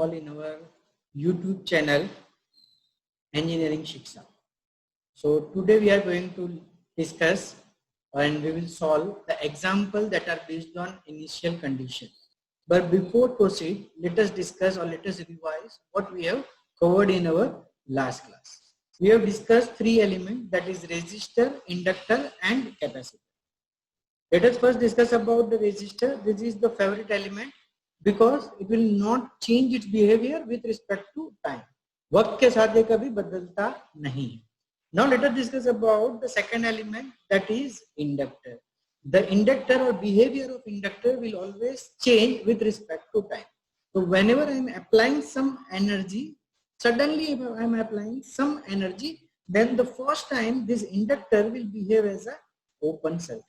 all in our YouTube channel Engineering Shiksha. So today we are going to discuss and we will solve the example that are based on initial condition. But before proceed, let us discuss or let us revise what we have covered in our last class. We have discussed three elements, that is resistor, inductor and capacitor. Let us first discuss about the resistor. This is the favorite element because it will not change its behavior with respect to time. वक्त के साथ ये कभी बदलता नहीं. Now let us discuss about the second element, that is inductor. The inductor or behavior of inductor will always change with respect to time. So whenever I am applying some energy, suddenly if I am applying some energy, then the first time this inductor will behave as an open circuit.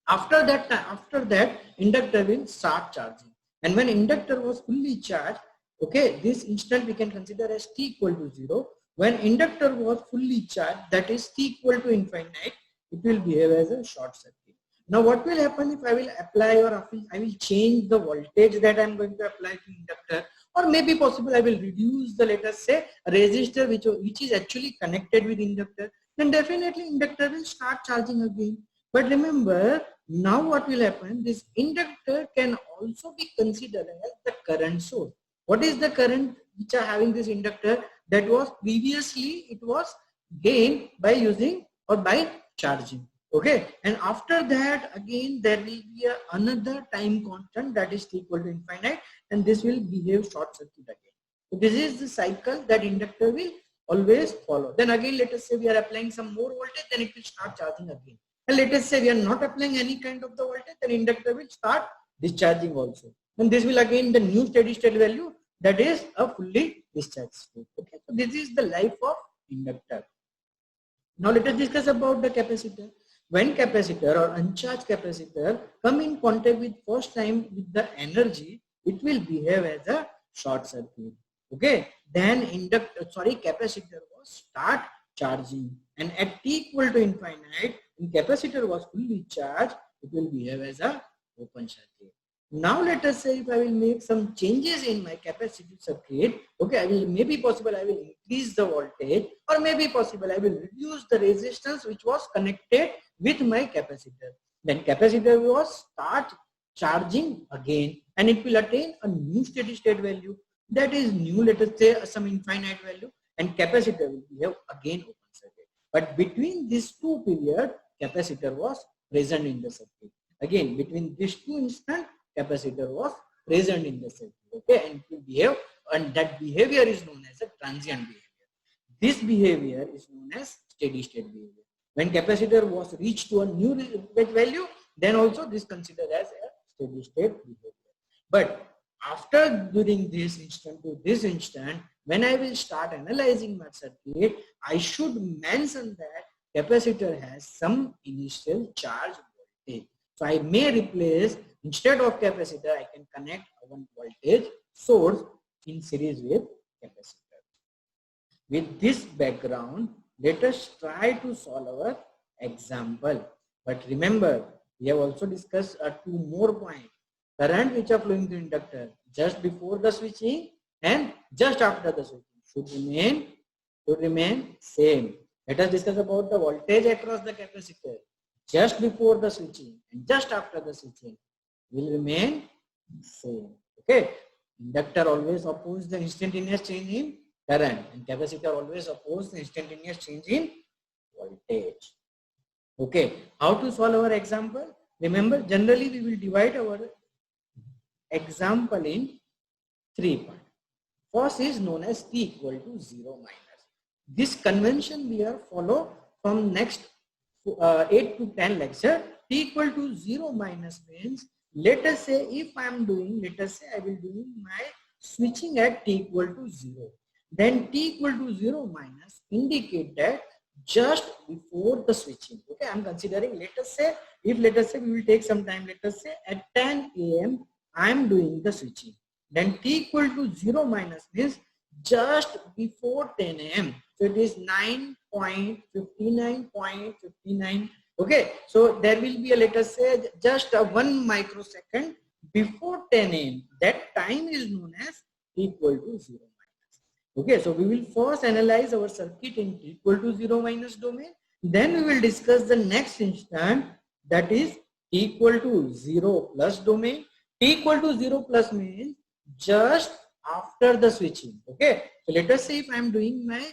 After that inductor will start charging, and when inductor was fully charged, okay, this instant we can consider as t equal to 0. When inductor was fully charged, that is t equal to infinite, it will behave as a short circuit. Now what will happen if I will apply or I will change the voltage that I am going to apply to inductor, or maybe possible I will reduce the, let us say, resistor which is actually connected with inductor, then definitely inductor will start charging again. But remember, now what will happen, this inductor can also be considered as the current source. What is the current which are having this inductor? That was previously it was gained by using or by charging. Okay, and after that again there will be another time constant, that is t equal to infinite, and this will behave short circuit again. So this is the cycle that inductor will always follow. Then again let us say we are applying some more voltage, then it will start charging again. And let us say we are not applying any kind of the voltage, then inductor will start discharging also. And this will again the new steady state value, that is a fully discharged state. Okay, so this is the life of inductor. Now let us discuss about the capacitor. When capacitor or uncharged capacitor come in contact with first time with the energy, it will behave as a short circuit. Okay, then capacitor will start charging, and at t equal to infinite, when capacitor was fully charged, it will behave as a open circuit. Now let us say if I will make some changes in my capacitive circuit, okay, I will increase the voltage, or maybe possible I will reduce the resistance which was connected with my capacitor. Then capacitor will start charging again, and it will attain a new steady state value, that is new, let us say some infinite value, and capacitor will behave again open circuit. But between these two periods, capacitor was present in the circuit. Again, between these two instants, capacitor was present in the circuit. Okay, and it will behave, and that behavior is known as a transient behavior. This behavior is known as steady state behavior. When capacitor was reached to a new value, then also this considered as a steady state behavior. But after during this instant to this instant, when I will start analyzing my circuit, I should mention that capacitor has some initial charge voltage. So I may replace, instead of capacitor, I can connect one voltage source in series with capacitor. With this background, let us try to solve our example. But remember, we have also discussed two more points. Current which are flowing through inductor just before the switching and just after the switching should remain same. Let us discuss about the voltage across the capacitor just before the switching and just after the switching will remain same. Okay, inductor always opposes the instantaneous change in current, and capacitor always opposes the instantaneous change in voltage. Okay, how to solve our example? Remember, generally we will divide our example in 3 parts. First is known as t equal to 0 minus. This convention we are follow from next 8 to 10 lecture. T equal to 0 minus means, let us say if I am doing, let us say I will do my switching at t equal to 0. Then t equal to 0 minus indicate that just before the switching. Okay, I am considering, let us say we will take some time, let us say at 10 a.m. I am doing the switching. Then t equal to 0 minus means just before 10 a.m. So it is 9.59.59. Okay, so there will be a, let us say, just a 1 microsecond before 10 a.m. That time is known as equal to 0 minus. Okay, so we will first analyze our circuit in t equal to 0 minus domain. Then we will discuss the next instant, that is t equal to 0 plus domain. T equal to 0 plus means just after the switching. Okay, so let us say if I am doing my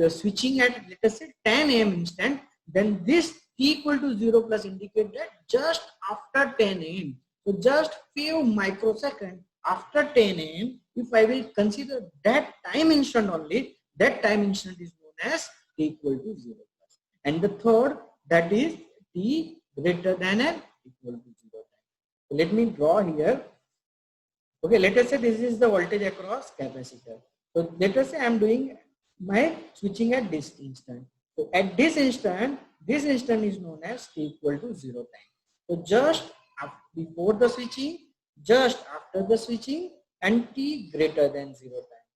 switching at, let us say 10 a.m. instant, then this t equal to 0 plus indicate that just after 10 a.m. So just few microseconds after 10 a.m. if I will consider that time instant only, that time instant is known as t equal to 0 plus. And the third, that is t greater than or equal to 0 time. So let me draw here. Okay, let us say this is the voltage across capacitor. So let us say I am doing my switching at this instant. So at this instant is known as t equal to 0 time. So just before the switching, just after the switching, and t greater than 0 time.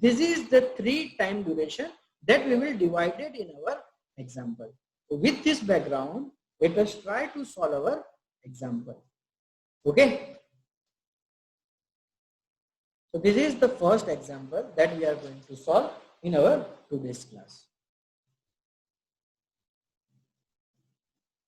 This is the 3 time duration that we will divide it in our example. So with this background, let us try to solve our example. Okay. So this is the first example that we are going to solve in our today's class.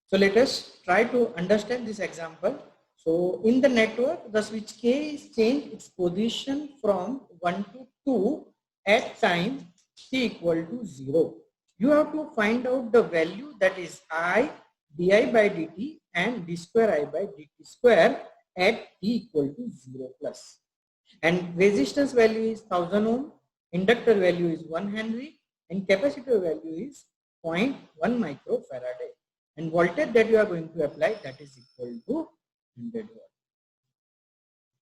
So let us try to understand this example. So in the network, the switch K is changed its position from 1 to 2 at time t equal to 0. You have to find out the value, that is I di by dt and d square I by dt square at t equal to 0 plus. And resistance value is 1000 ohm, inductor value is 1 Henry, and capacitor value is 0.1 microfarad. And voltage that you are going to apply, that is equal to 100 watt.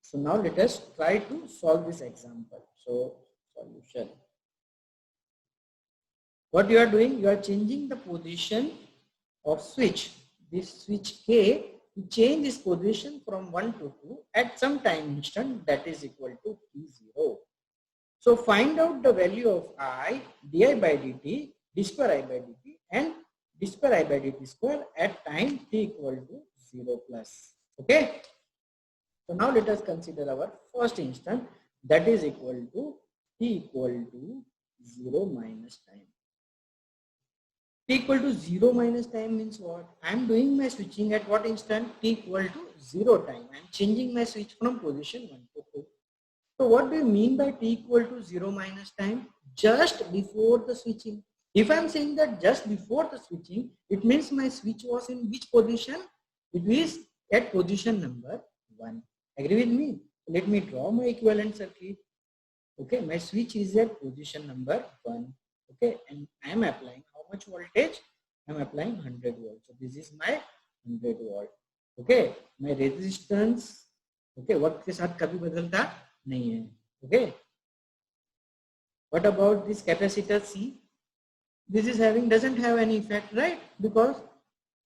So now let us try to solve this example. So solution. What you are doing, you are changing the position of switch. This switch K, to change this position from 1 to 2 at some time instant, that is equal to t0. So find out the value of I di by dt, d square I by dt, and d square I by dt square at time t equal to 0 plus. Okay. So now let us consider our first instant, that is equal to t equal to 0 minus time. T equal to 0 minus time means what? I am doing my switching at what instant? T equal to 0 time. I am changing my switch from position 1 to 2. So what do you mean by t equal to 0 minus time? Just before the switching. If I am saying that just before the switching, it means my switch was in which position? It is at position number 1. Agree with me? Let me draw my equivalent circuit. Okay, my switch is at position number 1. Okay, and I am applying how much voltage? I am applying 100 volts. So this is my 100 volt. Okay, my resistance. Okay, वक्त के साथ कभी बदलता नहीं है. Okay. What about this capacitor C? This is doesn't have any effect, right? Because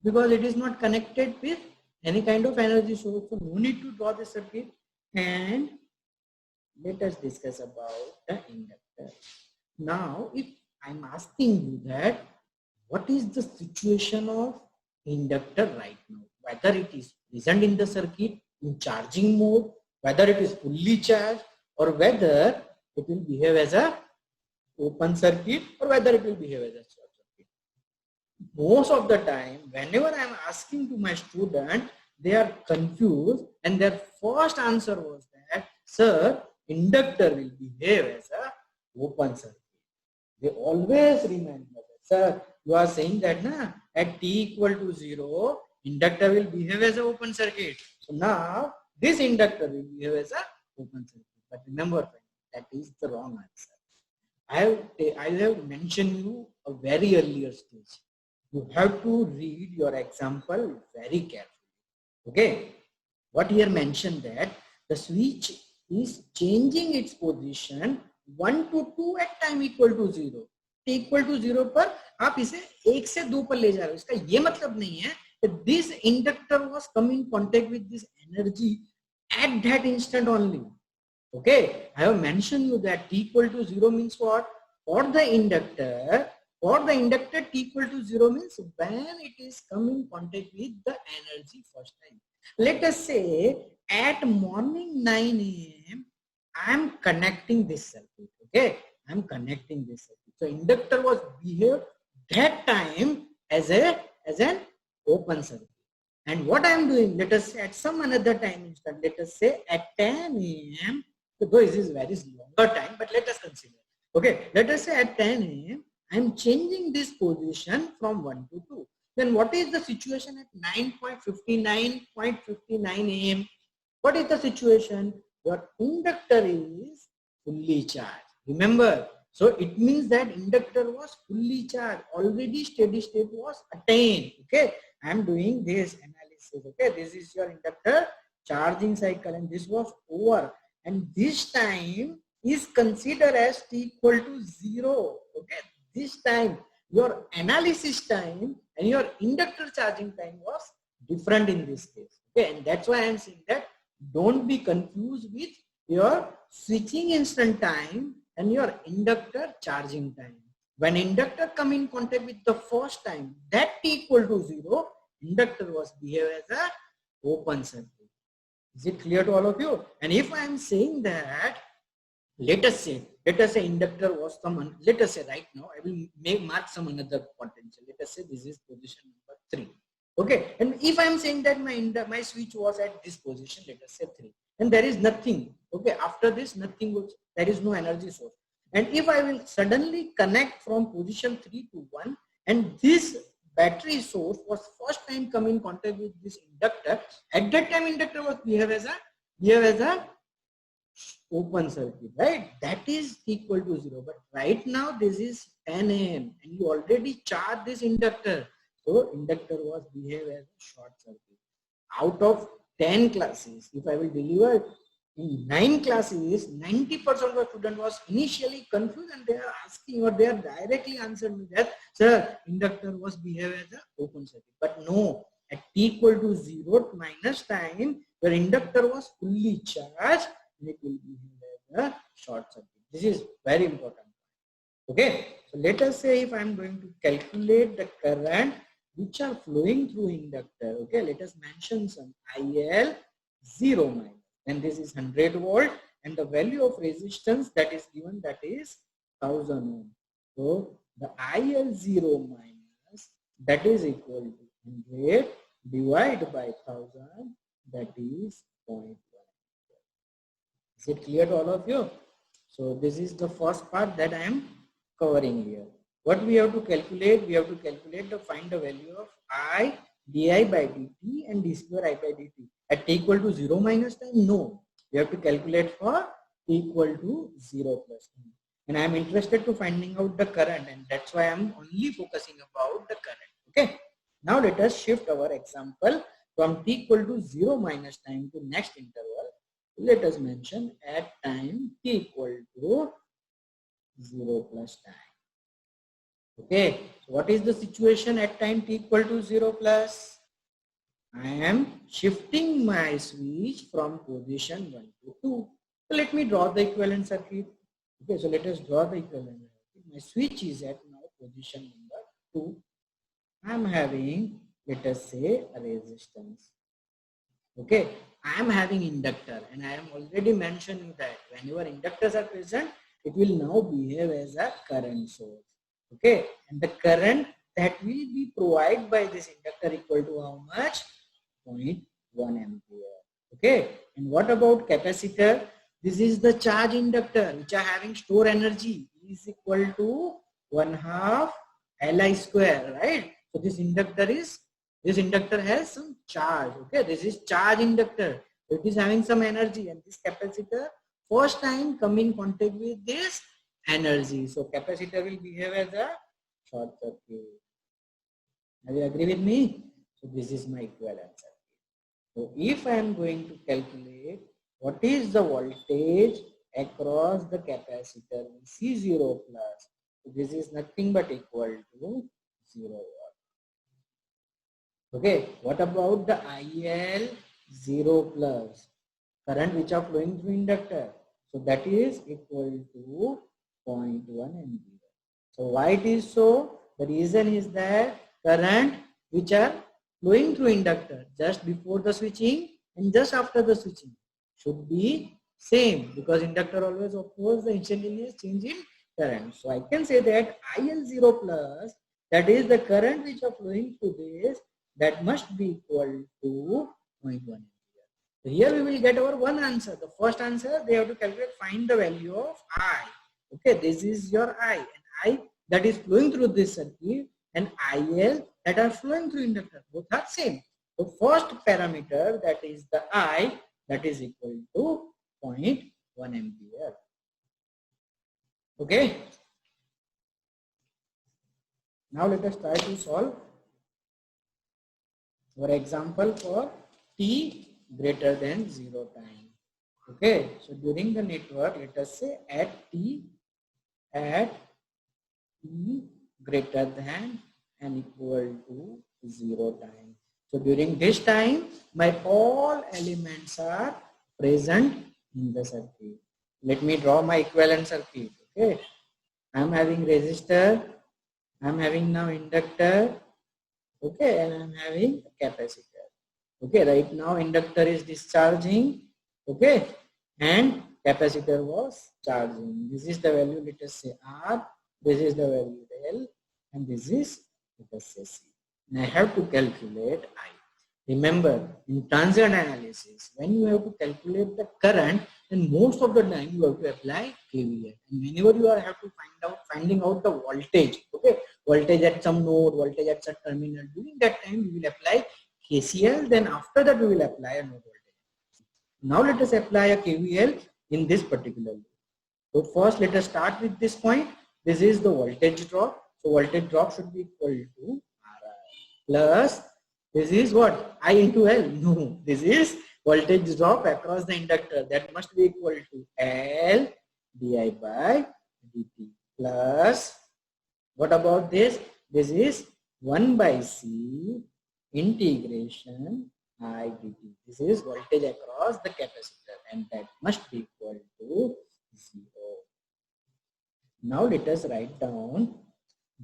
it is not connected with any kind of energy source. So no need to draw the circuit. And let us discuss about the inductor. Now, if I'm asking you that, what is the situation of inductor right now? Whether it is present in the circuit in charging mode, whether it is fully charged, or whether it will behave as a open circuit, or whether it will behave as a short circuit. Most of the time, whenever I am asking to my student, they are confused, and their first answer was that, sir, inductor will behave as a open circuit. They always remember that, sir, you are saying that at t equal to 0, inductor will behave as an open circuit. So now this inductor will behave as an open circuit. But remember, that is the wrong answer. I have mentioned you a very earlier stage. You have to read your example very carefully. Okay. What here mentioned that the switch is changing its position 1 to 2 at time equal to 0. T equal to 0 पर आप इसे 1 से 2 पर ले जा रहे हो. इसका ये मतलब नहीं है that this inductor was come in contact with this energy at that instant only. Okay, I have mentioned you that t equal to 0 means what? For the inductor t equal to 0 means when it is come in contact with the energy first time. Let us say at morning 9 a.m. I am connecting this circuit. Okay, I am connecting this circuit. So inductor was behaved that time as an open circuit. And what I am doing, let us say at some another time instant, let us say at 10 a.m. So though this is very longer time, but let us consider. Okay, let us say at 10 a.m. I am changing this position from 1 to 2. Then what is the situation at 9:59 a.m.? What is the situation? Your inductor is fully charged. Remember, so it means that inductor was fully charged. Already steady state was attained. Okay, I am doing this analysis. Okay, this is your inductor charging cycle, and this was over. And this time is considered as t equal to 0. Okay, this time your analysis time and your inductor charging time was different in this case. Okay, and that's why I am saying that don't be confused with your switching instant time and your inductor charging time. When inductor come in contact with the first time, that t equal to 0, inductor was behave as a open circuit. Is it clear to all of you? And if I am saying that, let us say inductor was some, let us say right now, I will mark some another potential. Let us say this is position number 3. Okay, and if I am saying that my switch was at this position, let us say 3, and there is nothing. Okay, after this nothing goes, there is no energy source. And if I will suddenly connect from position 3 to 1, and this battery source was first time come in contact with this inductor, at that time inductor was behave as a open circuit, right? That is equal to 0. But right now this is 10 a.m. and you already charged this inductor. So inductor was behave as a short circuit. Out of 10 classes, if I will deliver in 9 classes, 90% of the student was initially confused and they are asking or they are directly answered me that, sir, inductor was behave as an open circuit. But no, at t equal to 0 minus time, your inductor was fully charged and it will behave as a short circuit. This is very important. Okay, so let us say if I am going to calculate the current which are flowing through inductor. Okay, let us mention some IL 0 minus, and this is 100 volt, and the value of resistance that is given, that is 1000 ohm. So the IL 0 minus, that is equal to 100 divided by 1000, that is 0.1. Is it clear to all of you? So this is the first part that I am covering here. What we have to calculate? We have to calculate to find the value of I di by dt and d square I by dt. At t equal to 0 minus time? No. We have to calculate for t equal to 0 plus time. And I am interested to finding out the current, and that's why I am only focusing about the current. Okay. Now let us shift our example from t equal to 0 minus time to next interval. Let us mention at time t equal to 0 plus time. Okay, so what is the situation at time t equal to 0 plus? I am shifting my switch from position 1 to 2. So let me draw the equivalent circuit. Okay, so let us draw the equivalent circuit. My switch is at now position number 2. I am having, let us say, a resistance. Okay, I am having inductor, and I am already mentioning that whenever inductors are present, it will now behave as a current source. Okay, and the current that will be provided by this inductor equal to how much? 0.1 ampere. Okay, and what about capacitor? This is the charge inductor which are having store energy is equal to 1/2 Li square, right? So this inductor has some charge. Okay, this is charge inductor. It is having some energy, and this capacitor first time come in contact with this energy. So capacitor will behave as a short circuit. Are you agree with me? So this is my equivalent circuit. So if I am going to calculate what is the voltage across the capacitor C0 plus, so this is nothing but equal to 0 watt. Okay, what about the IL 0 plus, current which are flowing through inductor? So that is equal to 0.1 ampere. So why it is so? The reason is that current which are flowing through inductor just before the switching and just after the switching should be Same, because inductor always opposes the instantaneous change in current. So I can say that IL0 plus, that is the current which are flowing through this, that must be equal to 0.1 ampere. So here we will get our one answer. The first answer, they have to calculate, find the value of I. Okay, this is your I, and I that is flowing through this circuit, and IL that are flowing through inductor. Both are same. So first parameter, that is the I, that is equal to 0.1 ampere. Okay. Now let us try to solve our example for t greater than 0 time. Okay. So during the network, let us say at t greater than and equal to 0 time. So during this time, my all elements are present in the circuit. Let me draw my equivalent circuit. Okay, I am having resistor, I am having now inductor, okay, and I am having a capacitor. Okay, right now inductor is discharging, okay, and capacitor was charging. This is the value, let us say R, this is the value L, and this is, let us say C. And I have to calculate I. Remember, in transient analysis, when you have to calculate the current, then most of the time you have to apply KVL. And whenever you have to finding out the voltage, okay, voltage at some node, voltage at some terminal, during that time we will apply KCL, then after that we will apply a node voltage. Now let us apply a KVL in this particular loop. So first let us start with this point. This is the voltage drop. So voltage drop should be equal to Ri plus, this is what? I into L. No, this is voltage drop across the inductor. That must be equal to L di by dt plus, what about this? This is 1 by C integration I dt. This is voltage across the capacitor, and that must be equal to 0. Now let us write down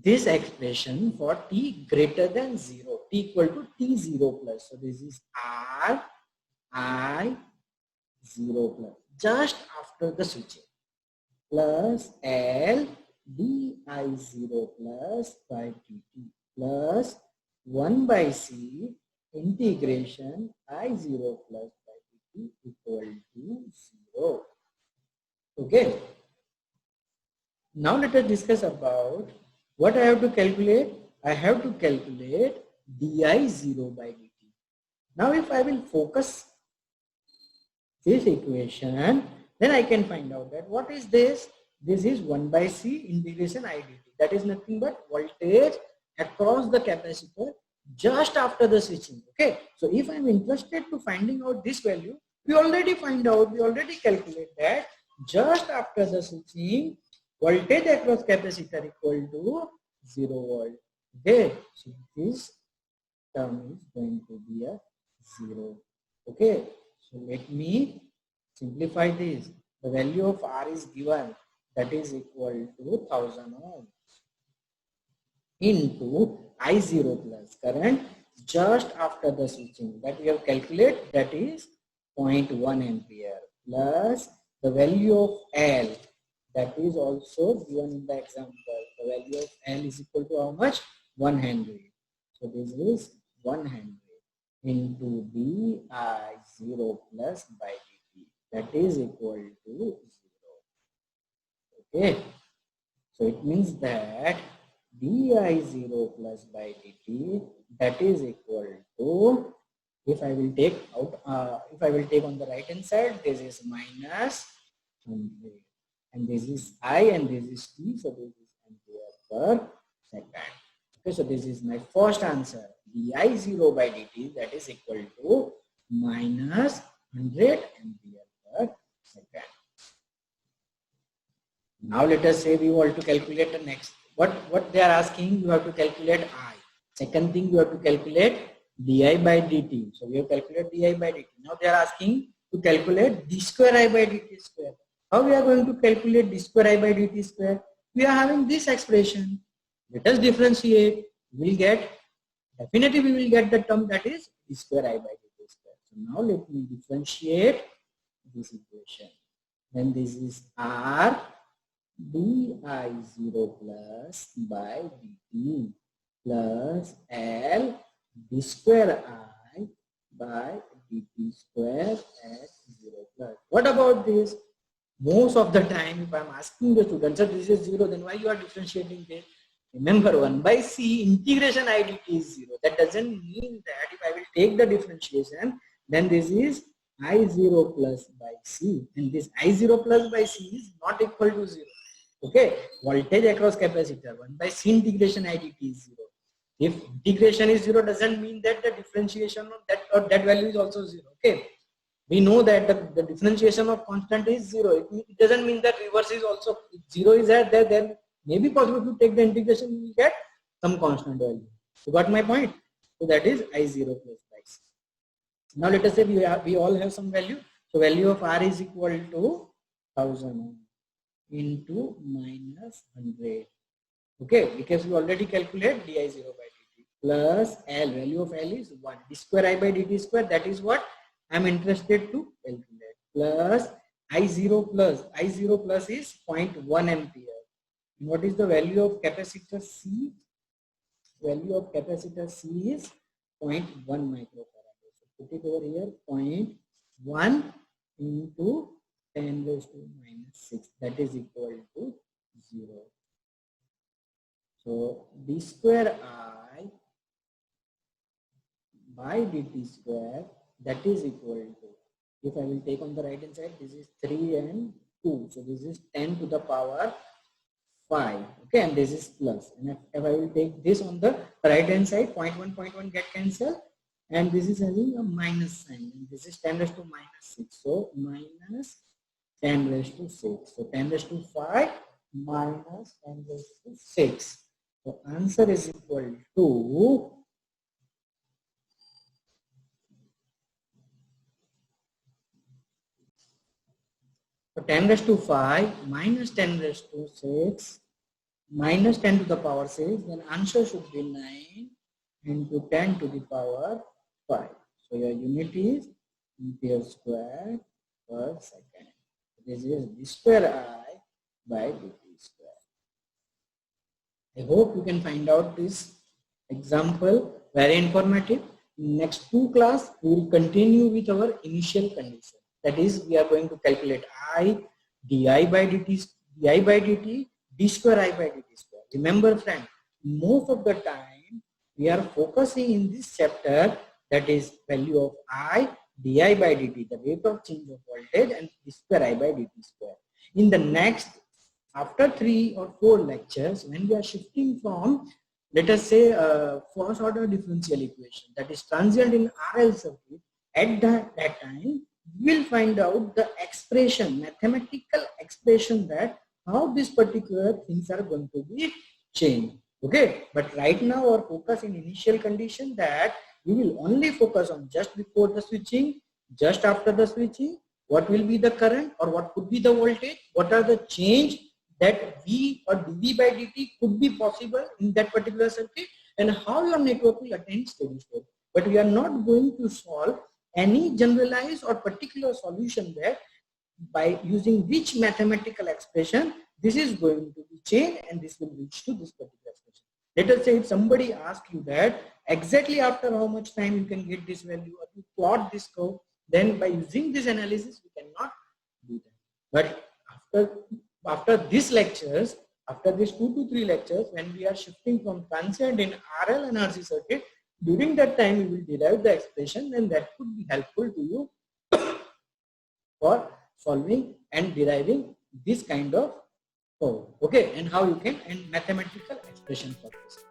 this expression for t greater than 0, t equal to t0 plus. So this is R I 0 plus, just after the switching, plus L di 0 plus by dt plus 1 by C integration I0 plus by dt equal to 0. Okay. Now let us discuss about what I have to calculate. I have to calculate di0 by dt. Now if I will focus this equation, then I can find out that what is this? This is 1 by C integration I dt. That is nothing but voltage across the capacitor just after the switching. Okay. So if I am interested to finding out this value, we already calculate that just after the switching, voltage across capacitor equal to 0 volt. Okay, so this term is going to be a 0. Okay, so let me simplify this. The value of R is given, that is equal to 1000 ohms into I0 plus current just after the switching, that we have calculated, that is 0.1 ampere plus the value of L, that is also given in the example. The value of L is equal to how much? 1 Henry. So this is 1 Henry into di0 plus by dt, that is equal to 0. Okay. So it means that di0 plus by dt, that is equal to, if I will take out, if I will take on the right hand side, this is minus 100. And this is I and this is T, so this is ampere per second. Okay, so this is my first answer. di0 by dt, that is equal to minus 100 ampere per second. Now let us say we want to calculate the next. What they are asking, you have to calculate I. Second thing, you have to calculate di by dt. So we have calculated di by dt. Now they are asking to calculate d square I by dt square. How we are going to calculate d square I by dt square? We are having this expression. Let us differentiate. We will get, definitely we will get the term that is d square I by dt square. So now let me differentiate this equation. then this is R di0 plus by dt plus L d square I by dt square at 0 plus. What about this? Most of the time, if I'm asking the students, sir, this is 0, then why you are differentiating this? Remember, 1 by c integration I dt is 0. That doesn't mean that if I will take the differentiation, then this is I0 plus by c, and this I0 plus by c is not equal to 0. Okay, voltage across capacitor 1 by c integration I dt is 0. If integration is 0, doesn't mean that the differentiation of that value is also 0. Okay, we know that the differentiation of constant is 0. It doesn't mean that reverse is also 0 is there, then maybe possible to take the integration, you will get some constant value. You got my point? So that is I0 plus by c. Now let us say we all have some value. So value of R is equal to 1000 into minus 100. Okay, because we already calculate di0 by dt plus L. Value of L is 1. d square I by dt square, that is what I am interested to calculate, plus I0 plus is 0.1 ampere. What is the value of capacitor C? Value of capacitor C is 0.1 microfarad. So put it over here, 0.1 into 10 raised to minus 6, that is equal to 0. So d square I by dt square, that is equal to, if I will take on the right hand side, this is 3 and 2. So this is 10 to the power 5. Okay, and this is plus. And if I will take this on the right hand side, 0.1 get cancelled, and this is having a minus sign, and this is 10 raised to minus 6. So minus 10 raised to 6. So 10 raised to 5 minus 10 raised to 6. So answer is equal to 10 raised to 5 minus 10 raised to 6 minus 10 to the power 6, then answer should be 9 into 10 to the power 5. So your unit is ampere square per second. This is d square I by dt square. I hope you can find out this example very informative. In next 2 class, we will continue with our initial condition. That is, we are going to calculate I di by dt, d square I by dt square. Remember friend, most of the time we are focusing in this chapter, that is value of I di by dt, the rate of change of voltage, and d square I by dt square. In the next, after 3 or 4 lectures, when we are shifting from, let us say, first order differential equation, that is transient in RL circuit, at that time we will find out the expression, mathematical expression, that how these particular things are going to be changed. Okay, but right now our focus in initial condition, that we will only focus on just before the switching, just after the switching, what will be the current or what could be the voltage, what are the change that V or dV by dt could be possible in that particular circuit, and how your network will attain steady state. But we are not going to solve any generalized or particular solution there by using which mathematical expression this is going to be changed and this will reach to this particular expression. Let us say if somebody asks you that exactly after how much time you can get this value or to plot this curve, then by using this analysis we cannot do that. But after these lectures, after these 2 to 3 lectures, when we are shifting from transient in RL and RC circuit, during that time we will derive the expression, and that could be helpful to you for solving and deriving this kind of curve. Okay, and how you can, and mathematical expression for this.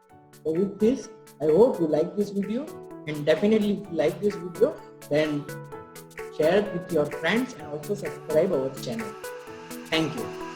So with this, I hope you like this video, and definitely if you like this video, then share it with your friends and also subscribe our channel. Thank you.